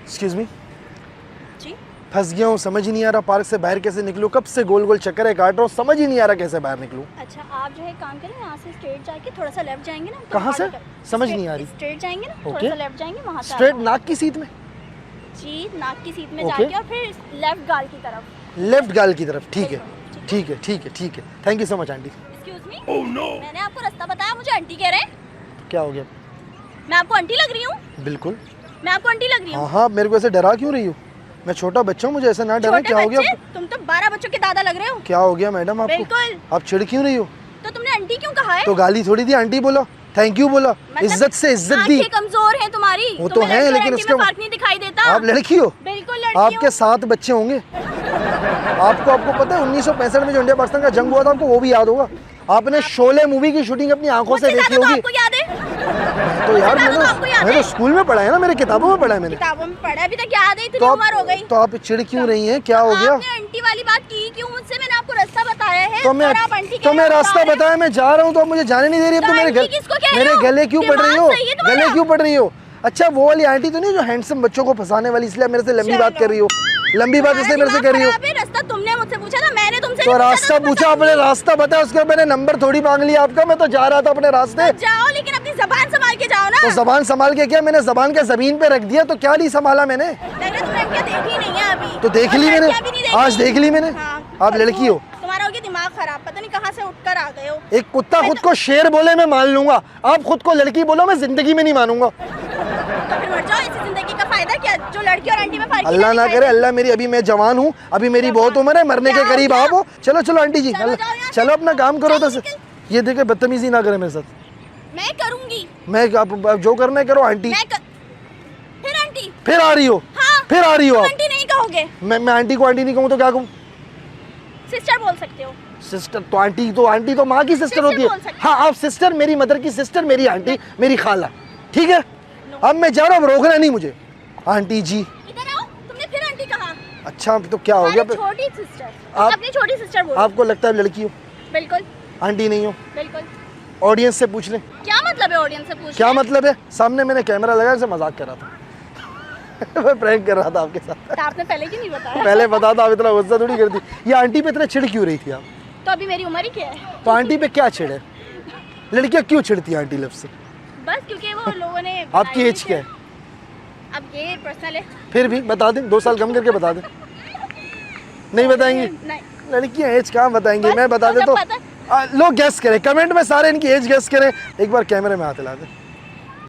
Excuse me, जी फंस गया हूँ, समझ ही नहीं आ रहा पार्क से बाहर कैसे निकलूँ। कब से गोल गोल चक्कर है काट रहा हूँ, समझ ही नहीं आ रहा कैसे बाहर निकलूँ। अच्छा, आप जो है काम करें, यहाँ से स्ट्रेट जाके थोड़ा सा लेफ्ट जाएंगे ना। तो कहाँ से? समझ नहीं आ रही। स्ट्रेट जाएंगे ना, थोड़ा Okay. सा लेफ्ट जाएंगे, वहाँ से स्ट्रेट आता नाक की सीट में? है। जी, नाक की सीट में Okay. जाके और फिर लेफ्ट गाल की तरफ। लेफ्ट गाल की तरफ, ठीक है बिल्कुल, ठीक है ठीक है ठीक है। Thank you so much aunty. Excuse me, मैंने आपको रास्ता बताया, मुझे आंटी कह रहे हैं। क्या हो गया? मैं आपको आंटी लग रही हूँ? बिल्कुल। मैं आपको आंटी लग रही हूँ? हाँ हाँ, मेरे को ऐसे डरा क्यों रही हो? मैं छोटा बच्चा हूँ, मुझे ऐसा ना डरा। क्या हो गया? तुम तो 12 बच्चों के दादा लग रहे हो। क्या हो गया मैडम आपको? बिल्कुल। आप चिढ़ क्यों रही हो? तो तुमने आंटी क्यों कहा है? तो गाली थोड़ी दी, आंटी बोला, थैंक यू बोला, मतलब इज्जत से इज्जत दी। आंखें कमजोर हैं तुम्हारी। वो तो तुम्हें है, लड़की और लेकिन आंटी उसका में फर्क नहीं दिखाई देता। आप लड़की हो? बिल्कुल लड़की आपके 7 बच्चे होंगे। आपको पता है 1965 में जो इंडिया पाकिस्तान का जंग हुआ था, आपको वो भी याद होगा। आपने शोले मूवी की शूटिंग अपनी आंखों से देखी होगी। आपको याद है? तो यार आपको याद मैंने है? तो स्कूल में पढ़ा है ना, मेरे किताबों में पढ़ा है मैंने। किताबों में पढ़ा, अभी तक याद है? इतनी तो उम्र हो गई। तो आप चिढ़ क्यों रही हैं? क्या हो गया? आपने आंटी वाली बात की क्यों मुझसे? मैंने आपको रास्ता बताया है। तो और आप आंटी तो कह मैं रहे हो, रास्ता बता रहे बताया, मैं जा रहा हूँ, तो आप मुझे जाने नहीं दे रही। अब तो तो मेरे आंटी किसको कह रहे मेरे हो? गले क्यों पड़ रही हो? दिमाग सही है तुम्हारा? गले क्यों पड़ रही हो? अच्छा, वो वाली आंटी तो नहीं जो हैंडसम बच्चों को फंसाने वाली, इसलिए मेरे से लंबी बात कर रही हो? लंबी बात इसलिए मेरे से कर रही हो? रास्ता तुमने मुझसे पूछा था, मैंने तुमसे तो रास्ता पूछा, अपने रास्ता बताया, उसके बाद मैंने नंबर थोड़ी मांग लिया आपका। मैं तो जा रहा था अपने रास्ते। जाओ, लेकिन अपनी जबान संभाल के जाओ ना। तो जबान संभाल के क्या? मैंने जबान के जमीन पे रख दिया, तो क्या नहीं संभाला मैंने? लग रहा है तुमने क्या देखी नहीं है अभी। तो देख और ली मैंने, लड़कियां भी नहीं देखी। आज देख ली मैंने। हाँ, आप लड़की हो। तुम्हारा हो गया दिमाग खराब, पता नहीं कहाँ से उठकर आ गए हो। एक कुत्ता खुद को शेर बोले मैं मान लूंगा, आप खुद को लड़की बोलो मैं जिंदगी में नहीं मानूंगा। तो फिर मर जाओ, इसी जिंदगी का फायदा क्या? जो लड़की और आंटी में फर्क ही अल्लाह ना दिखाई करे, अल्लाह मेरी, अभी मैं जवान हूँ, अभी मेरी बहुत उम्र है, मरने के जाओ, करीब जाओ। आप हो। चलो चलो आंटी जी, चलो, जाओ यहाँ से। चलो अपना काम करो। चलो, तो निकल। ये देखे बदतमीजी ना करे मेरे साथ। मैं करूंगी। मैं आप जो करना है करो आंटी। फिर आंटी? फिर आ रही हो? हाँ। फिर आ रही हो तुम आप? आंटी नहीं कहोगे? मैं आंटी को आंटी नहीं कहूँ तो क्या कहूँ? सिस्टर बोल सकते हो। सिस्टर तो आंटी तो माँ की सिस्टर होती बोल है। सकते हाँ, आप सिस्टर, मेरी मदर की सिस्टर, मेरी आंटी, मेरी खाला, ठीक है? अब मैं जा रहा हूँ, रोकना नहीं मुझे। आंटी जी इधर आओ, तुमने फिर आंटी कहा। अच्छा, तो क्या हो गया? छोटी सिस्टर, आप- अपनी छोटी सिस्टर बोलो। आपको लगता है लड़की हो, बिल्कुल आंटी नहीं हो? बिल्कुल। ऑडियंस से पूछ लें। क्या मतलब है ऑडियंस से पूछना? क्या मतलब है? सामने मैंने कैमरा लगा से मजाक कर रहा था। मैं प्रैंक कर रहा था आपके साथ। तो आपने पहले क्यों नहीं बताया? पहले बता था, आप इतना गुस्सा थोड़ी करती। ये आंटी पे इतना चिढ़ क्यों रही थी आप? तो अभी मेरी उम्र ही क्या है? तो आंटी पे क्या चिढ़ है? लड़कियां क्यों चिढ़ती हैं आंटी लफ्ज़ से? बस क्योंकि वो लोगों ने आपकी बनाई एज क्या है? अब ये पर्सनल है। फिर भी बता दें, 2 साल कम करके बता दें। नहीं बताएंगी? नहीं। लड़कियां एज कहाँ बताएंगी? बस, मैं बता तो दे जब तो लोग गेस करें, कमेंट में सारे इनकी एज गेस करें। एक बार कैमरे में हाथ हिला दें।